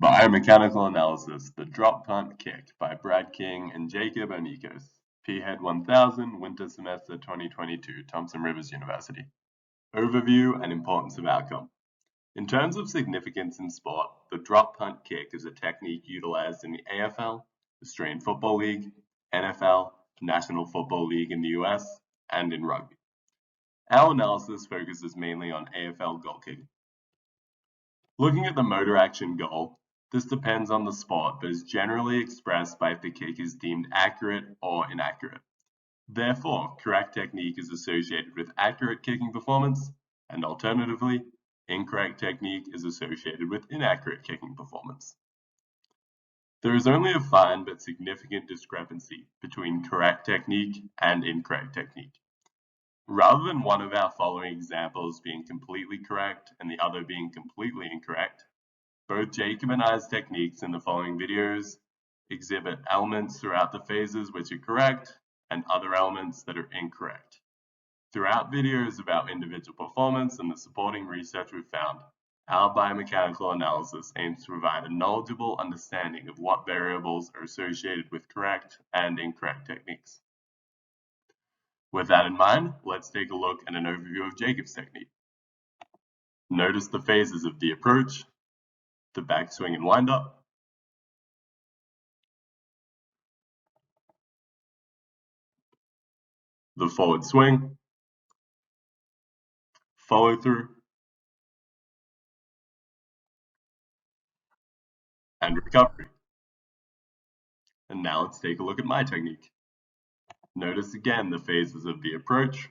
Biomechanical Analysis, The Drop Punt Kick by Brad King and Jacob Onikos, PHED 1000, Winter Semester 2022, Thompson Rivers University. Overview and Importance of Outcome. In terms of significance in sport, the drop punt kick is a technique utilized in the AFL, Australian Football League, NFL, National Football League in the US, and in rugby. Our analysis focuses mainly on AFL goal kicking. Looking at the motor action goal, this depends on the sport but is generally expressed by if the kick is deemed accurate or inaccurate. Therefore, correct technique is associated with accurate kicking performance, and alternatively, incorrect technique is associated with inaccurate kicking performance. There is only a fine but significant discrepancy between correct technique and incorrect technique. Rather than one of our following examples being completely correct and the other being completely incorrect, both Jacob and I's techniques in the following videos exhibit elements throughout the phases which are correct and other elements that are incorrect. Throughout videos about individual performance and the supporting research we've found, our biomechanical analysis aims to provide a knowledgeable understanding of what variables are associated with correct and incorrect techniques. With that in mind, let's take a look at an overview of Jacob's technique. Notice the phases of the approach, the backswing and windup, the forward swing, follow through, and recovery. And now let's take a look at my technique. Notice again the phases of the approach,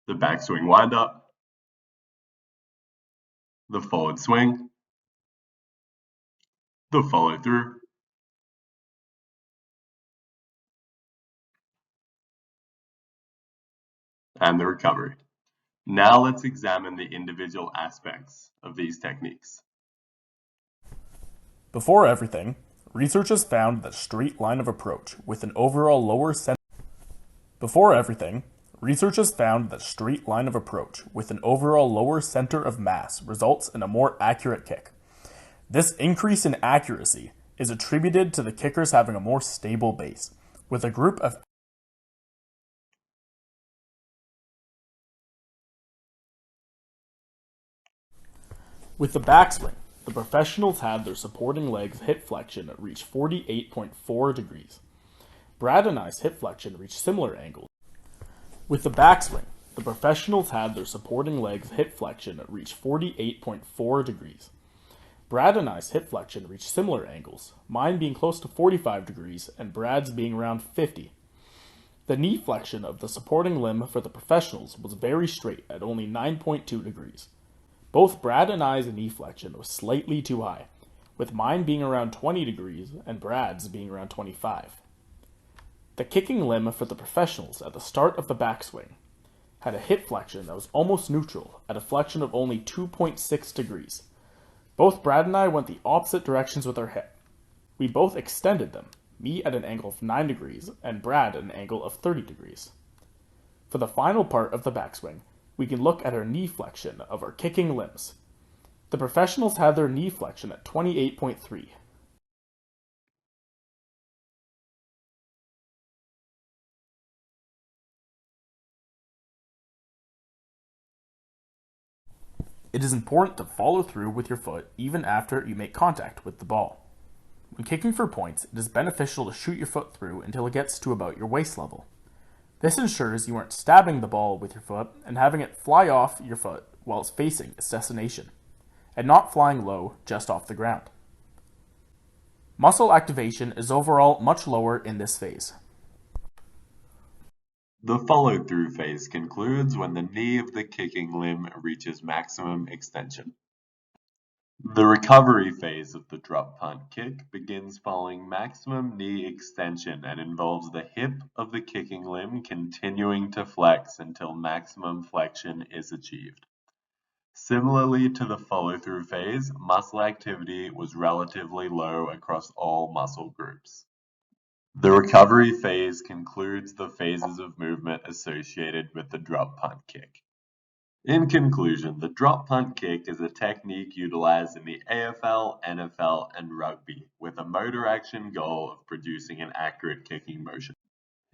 the backswing windup, the forward swing, the follow through, and the recovery. Now let's examine the individual aspects of these techniques. Before everything, research has found that a straight line of approach with an overall lower center of mass results in a more accurate kick. This increase in accuracy is attributed to the kickers having a more stable base, with a group of With the backswing, the professionals had their supporting legs hip flexion reach 48.4 degrees. Brad and I's hip flexion reached similar angles. With the backswing, the professionals had their supporting legs hip flexion reach 48.4 degrees. Brad and I's hip flexion reached similar angles, mine being close to 45 degrees and Brad's being around 50. The knee flexion of the supporting limb for the professionals was very straight at only 9.2 degrees. Both Brad and I's knee flexion was slightly too high, with mine being around 20 degrees and Brad's being around 25. The kicking limb for the professionals at the start of the backswing had a hip flexion that was almost neutral at a flexion of only 2.6 degrees. Both Brad and I went the opposite directions with our hip. We both extended them, me at an angle of 9 degrees and Brad at an angle of 30 degrees. For the final part of the backswing, we can look at our knee flexion of our kicking limbs. The professionals had their knee flexion at 28.3. It is important to follow through with your foot even after you make contact with the ball. When kicking for points, it is beneficial to shoot your foot through until it gets to about your waist level. This ensures you aren't stabbing the ball with your foot and having it fly off your foot while it's facing its destination, and not flying low just off the ground. Muscle activation is overall much lower in this phase. The follow-through phase concludes when the knee of the kicking limb reaches maximum extension. The recovery phase of the drop punt kick begins following maximum knee extension and involves the hip of the kicking limb continuing to flex until maximum flexion is achieved. Similarly to the follow-through phase, muscle activity was relatively low across all muscle groups. The recovery phase concludes the phases of movement associated with the drop punt kick. In conclusion, the drop punt kick is a technique utilized in the AFL, NFL, and rugby, with a motor action goal of producing an accurate kicking motion.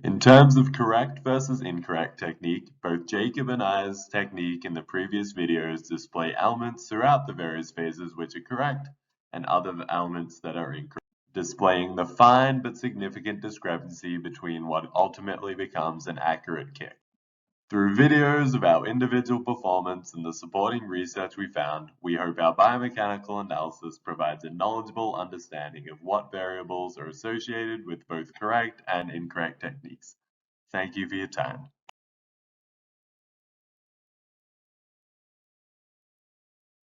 In terms of correct versus incorrect technique, both Jacob and I's technique in the previous videos display elements throughout the various phases which are correct, and other elements that are incorrect, displaying the fine but significant discrepancy between what ultimately becomes an accurate kick. Through videos of our individual performance and the supporting research we found, we hope our biomechanical analysis provides a knowledgeable understanding of what variables are associated with both correct and incorrect techniques. Thank you for your time.